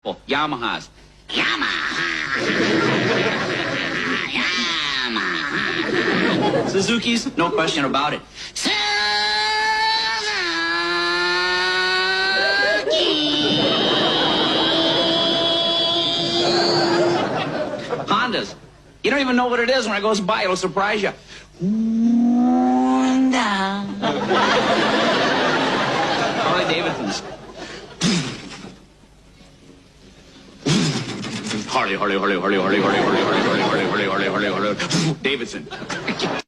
Oh, Yamahas. Yamaha. Suzuki's, no question about it. Suzuki. Hondas. You don't even know what it is. When it goes by, it'll surprise you. Honda. Harley Davidson's. Harley Davidson.